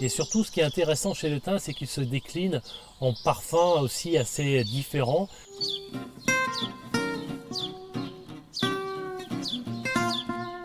Et surtout, ce qui est intéressant chez le thym, c'est qu'il se décline en parfums aussi assez différents.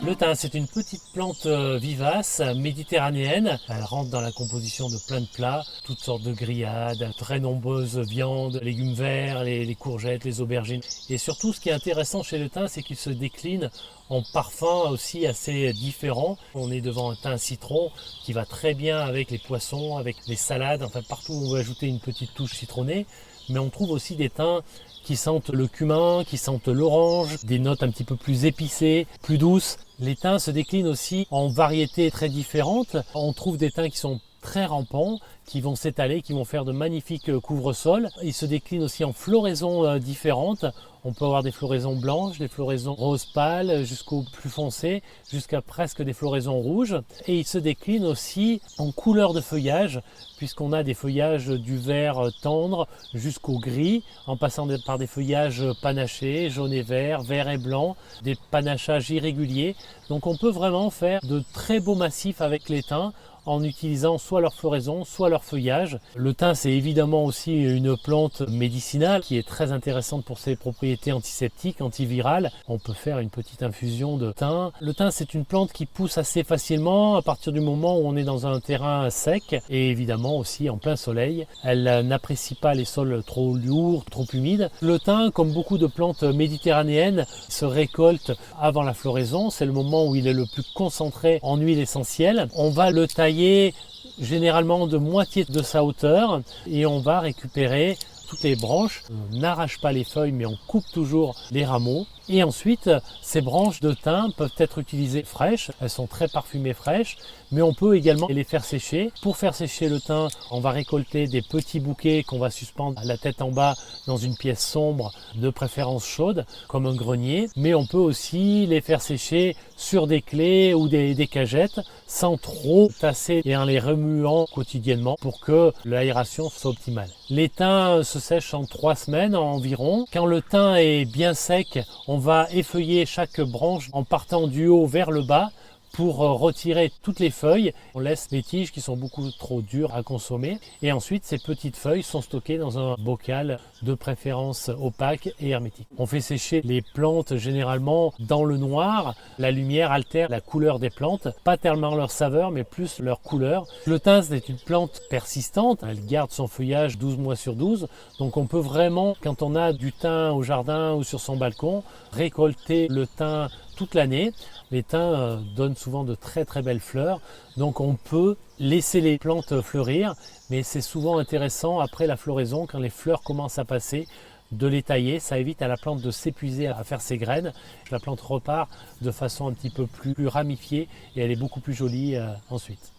Le thym, c'est une petite plante vivace, méditerranéenne. Elle rentre dans la composition de plein de plats, toutes sortes de grillades, très nombreuses viandes, légumes verts, les courgettes, les aubergines. Et surtout, ce qui est intéressant chez le thym, c'est qu'il se décline en parfums aussi assez différents. On est devant un thym citron qui va très bien avec les poissons, avec les salades, enfin partout où on veut ajouter une petite touche citronnée. Mais on trouve aussi des thym qui sentent le cumin, qui sentent l'orange, des notes un petit peu plus épicées, plus douces. Les thym se déclinent aussi en variétés très différentes. On trouve des thym qui sont très rampants, qui vont s'étaler, qui vont faire de magnifiques couvre-sols. Ils se déclinent aussi en floraisons différentes. On peut avoir des floraisons blanches, des floraisons rose pâle, jusqu'au plus foncé, jusqu'à presque des floraisons rouges. Et ils se déclinent aussi en couleur de feuillage, puisqu'on a des feuillages du vert tendre jusqu'au gris, en passant par des feuillages panachés, jaune et vert et blanc, des panachages irréguliers. Donc on peut vraiment faire de très beaux massifs avec les thym, en utilisant soit leur floraison, soit leur feuillage. Le thym, c'est évidemment aussi une plante médicinale qui est très intéressante pour ses propriétés antiseptiques, antivirales. On peut faire une petite infusion de thym. Le thym, c'est une plante qui pousse assez facilement à partir du moment où on est dans un terrain sec et évidemment aussi en plein soleil. Elle n'apprécie pas les sols trop lourds, trop humides. Le thym, comme beaucoup de plantes méditerranéennes, se récolte avant la floraison. C'est le moment où il est le plus concentré en huile essentielle. On va le tailler généralement de moitié de sa hauteur et on va récupérer toutes les branches. On n'arrache pas les feuilles mais on coupe toujours les rameaux. Et ensuite, ces branches de thym peuvent être utilisées fraîches. Elles sont très parfumées fraîches, mais on peut également les faire sécher. Pour faire sécher le thym, on va récolter des petits bouquets qu'on va suspendre la tête en bas dans une pièce sombre, de préférence chaude, comme un grenier. Mais on peut aussi les faire sécher sur des clés ou des cagettes, sans trop tasser et en les remuant quotidiennement pour que l'aération soit optimale. Les thym se sèchent en 3 semaines environ. Quand le thym est bien sec, on va effeuiller chaque branche en partant du haut vers le bas pour retirer toutes les feuilles. On laisse les tiges qui sont beaucoup trop dures à consommer. Et ensuite, ces petites feuilles sont stockées dans un bocal de préférence opaque et hermétique. On fait sécher les plantes généralement dans le noir. La lumière altère la couleur des plantes, pas tellement leur saveur, mais plus leur couleur. Le thym, c'est une plante persistante. Elle garde son feuillage 12 mois sur 12. Donc on peut vraiment, quand on a du thym au jardin ou sur son balcon, récolter le thym toute l'année. Les thym donnent souvent de très très belles fleurs, donc on peut laisser les plantes fleurir, mais c'est souvent intéressant après la floraison, quand les fleurs commencent à passer, de les tailler. Ça évite à la plante de s'épuiser à faire ses graines. La plante repart de façon un petit peu plus ramifiée et elle est beaucoup plus jolie ensuite.